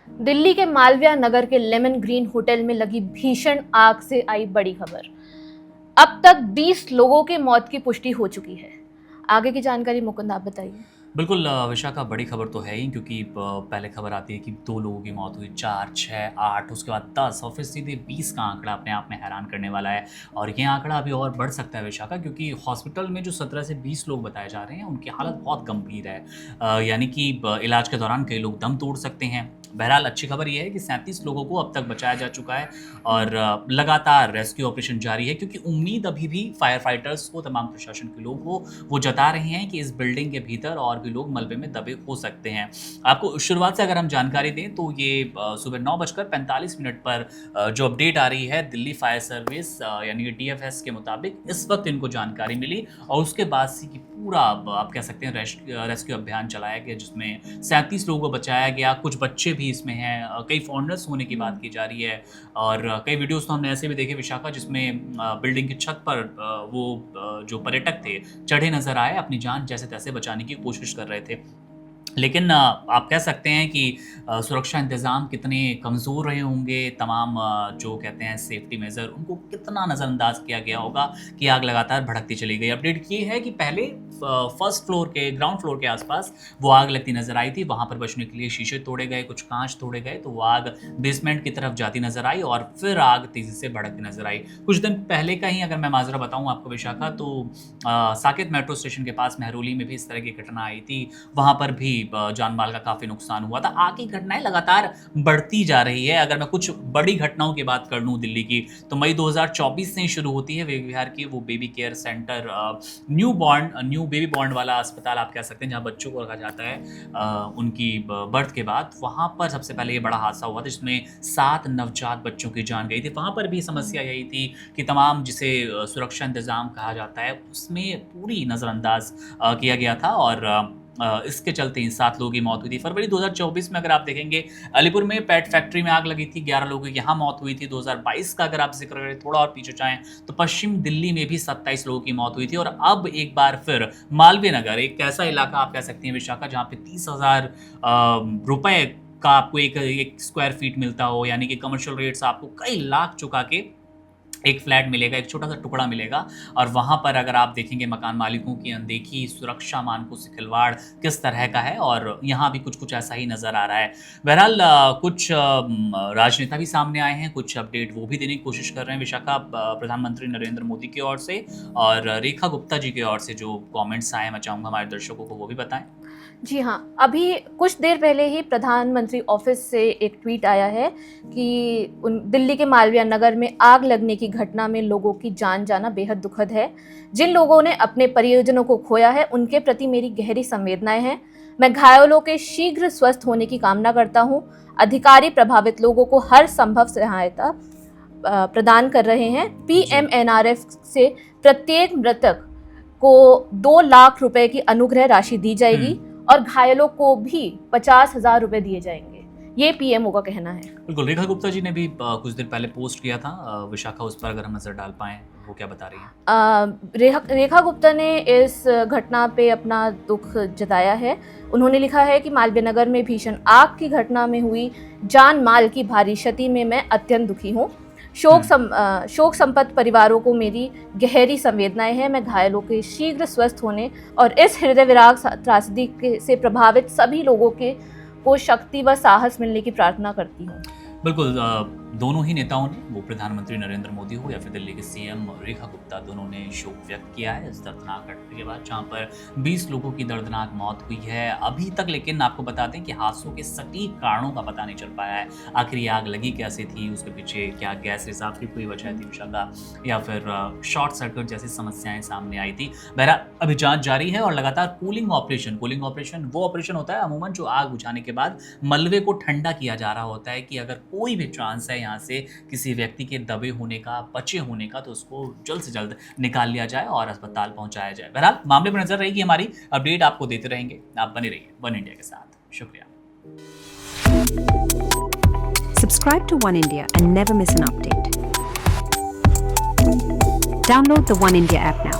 दिल्ली के मालवीय नगर के lemon green hotel में लगी भीषण आग से आई बड़ी खबर। अब तक 20 लोगों की मौत की पुष्टि हो चुकी है। आगे की जानकारी मुकुंद आप बताइए। बिल्कुल विशाखा, बड़ी खबर तो है ही क्योंकि पहले खबर आती है कि 2 लोगों की मौत हुई, 4, 6, 8, उसके बाद 10 और फिर सीधे 20 का आंकड़ा अपने आप में हैरान करने वाला है। और ये आंकड़ा अभी और बढ़ सकता है विशाखा, क्योंकि हॉस्पिटल में जो 17 से 20 लोग बताए जा रहे हैं उनकी हालत बहुत गंभीर है। यानी कि इलाज के दौरान कई लोग दम तोड़ सकते हैं। बहरहाल अच्छी खबर ये है कि 37 लोगों को अब तक बचाया जा चुका है और लगातार रेस्क्यू ऑपरेशन जारी है, क्योंकि उम्मीद अभी भी फायर फाइटर्स को, तमाम प्रशासन के लोग को वो जता रहे हैं कि इस बिल्डिंग के भीतर और भी लोग मलबे में दबे हो सकते हैं। आपको शुरुआत से अगर हम जानकारी दें तो ये सुबह 9:45 पर जो अपडेट आ रही है दिल्ली फायर सर्विस यानी कि DFS के मुताबिक इस वक्त इनको जानकारी मिली और उसके बाद से कि पूरा आप कह सकते हैं रेस्क्यू अभियान चलाया गया, जिसमें 37 लोगों को बचाया गया। कुछ बच्चे भी इसमें हैं, कई फॉरेनर्स होने की बात की जा रही है और कई वीडियोस तो हमने ऐसे भी देखे विशाखा, जिसमें बिल्डिंग की छत पर वो जो पर्यटक थे चढ़े नजर आए, अपनी जान जैसे तैसे बचाने की कोशिश कर रहे थे। लेकिन आप कह सकते हैं कि सुरक्षा इंतज़ाम कितने कमज़ोर रहे होंगे, तमाम जो कहते हैं सेफ्टी मेजर, उनको कितना नज़रअंदाज किया गया होगा कि आग लगातार भड़कती चली गई। अपडेट ये है कि पहले फर्स्ट फ्लोर के, ग्राउंड फ्लोर के आसपास वो आग लगती नज़र आई थी। वहाँ पर बचने के लिए शीशे तोड़े गए, कुछ कांच तोड़े गए, तो वो आग बेसमेंट की तरफ जाती नज़र आई और फिर आग तेज़ी से भड़कती नज़र आई। कुछ दिन पहले का ही अगर मैं माजरा बताऊँ आपको विशाखा, तो साकेत मेट्रो स्टेशन के पास मेहरौली में भी इस तरह की घटना आई थी। वहाँ पर भी जान माल का काफ़ी नुकसान हुआ था। आग की घटनाएं लगातार बढ़ती जा रही है। अगर मैं कुछ बड़ी घटनाओं की बात कर लूँ दिल्ली की, तो मई 2024 से ही शुरू होती है विवेक विहार की वो baby care centre, new baby born वाला अस्पताल आप कह सकते हैं, जहाँ बच्चों को रखा जाता है उनकी बर्थ के बाद। वहाँ पर सबसे पहले ये बड़ा हादसा हुआ था जिसमें 7 नवजात बच्चों की जान गई थी। वहाँ पर भी समस्या यही थी कि तमाम जिसे सुरक्षा इंतज़ाम कहा जाता है उसमें पूरी नज़रअंदाज किया गया था और इसके चलते इन 7 लोगों की मौत हुई थी। फरवरी 2024 में अगर आप देखेंगे, अलीपुर में पेट फैक्ट्री में आग लगी थी, 11 लोगों की यहाँ मौत हुई थी। 2022 का अगर आप जिक्र करें, थोड़ा और पीछे जाएं, तो पश्चिम दिल्ली में भी 27 लोगों की मौत हुई थी। और अब एक बार फिर मालवीय नगर, एक ऐसा इलाका आप कह सकते हैं विशाखा, जहाँ पे 30,000 रुपए का आपको एक स्क्वायर फीट मिलता हो, यानी कि कमर्शियल रेट्स आपको कई लाख चुका के एक फ्लैट मिलेगा, एक छोटा सा टुकड़ा मिलेगा। और वहाँ पर अगर आप देखेंगे मकान मालिकों की अनदेखी, सुरक्षा मानकों से खिलवाड़ किस तरह का है, और यहाँ भी कुछ ऐसा ही नज़र आ रहा है। बहरहाल कुछ राजनेता भी सामने आए हैं, कुछ अपडेट वो भी देने की कोशिश कर रहे हैं विशाखा, प्रधानमंत्री नरेंद्र मोदी की ओर से और रेखा गुप्ता जी की ओर से जो कमेंट्स आए, मैं चाहूँगा हमारे दर्शकों को वो भी बताएं। जी हाँ, अभी कुछ देर पहले ही प्रधानमंत्री ऑफिस से एक ट्वीट आया है कि दिल्ली के मालवीय नगर में आग लगने की घटना में लोगों की जान जाना बेहद दुखद है। जिन लोगों ने अपने परिजनों को खोया है उनके प्रति मेरी गहरी संवेदनाएं हैं। मैं घायलों के शीघ्र स्वस्थ होने की कामना करता हूँ। अधिकारी प्रभावित लोगों को हर संभव सहायता प्रदान कर रहे हैं। PMNRF से प्रत्येक मृतक को 2 लाख रुपए की अनुग्रह राशि दी जाएगी और घायलों को भी 50,000 रुपए दिए जाएंगे। ये PMO का कहना है। बिल्कुल, रेखा गुप्ता जी ने भी कुछ दिन पहले पोस्ट किया था विशाखा, उस पर अगर हम नजर डाल पाएं, वो क्या बता रही हैं? रेखा गुप्ता ने इस घटना पे अपना दुख जताया है। उन्होंने लिखा है कि मालवीय नगर में भीषण आग की घटना में हुई जान माल की भारी क्षति में मैं अत्यंत दुखी हूँ। शोक संपन्न परिवारों को मेरी गहरी संवेदनाएं हैं। मैं घायलों के शीघ्र स्वस्थ होने और इस हृदय विदारक त्रासदी से प्रभावित सभी लोगों को शक्ति व साहस मिलने की प्रार्थना करती हूँ। बिल्कुल, दोनों ही नेताओं ने, वो प्रधानमंत्री नरेंद्र मोदी हो या फिर दिल्ली के CM रेखा गुप्ता, दोनों ने शोक व्यक्त किया है इस दर्दनाक घटना के बाद, जहां पर 20 लोगों की दर्दनाक मौत हुई है अभी तक। लेकिन आपको बता दें कि हादसों के सटीक कारणों का पता नहीं चल पाया है। आखिर ये आग लगी कैसे थी, उसके पीछे क्या गैस रिसाव की कोई वजह थी विशाखा, या फिर शॉर्ट सर्किट जैसी समस्याएं सामने आई थी। बहरहाल अभी जांच जारी है और लगातार कूलिंग ऑपरेशन वो ऑपरेशन होता है अमूमन जो आग बुझाने के बाद मलबे को ठंडा किया जा रहा होता है कि अगर कोई भी चांस है यहाँ से किसी व्यक्ति के दबे होने का, बचे होने का, तो उसको जल्द से जल्द निकाल लिया जाए और अस्पताल पहुंचाया जाए। बहरहाल मामले पर नजर रहेगी हमारी, अपडेट आपको देते रहेंगे। आप बने रहिए वन इंडिया के साथ। शुक्रिया। Subscribe to One India and never miss an update. Download the One India app now.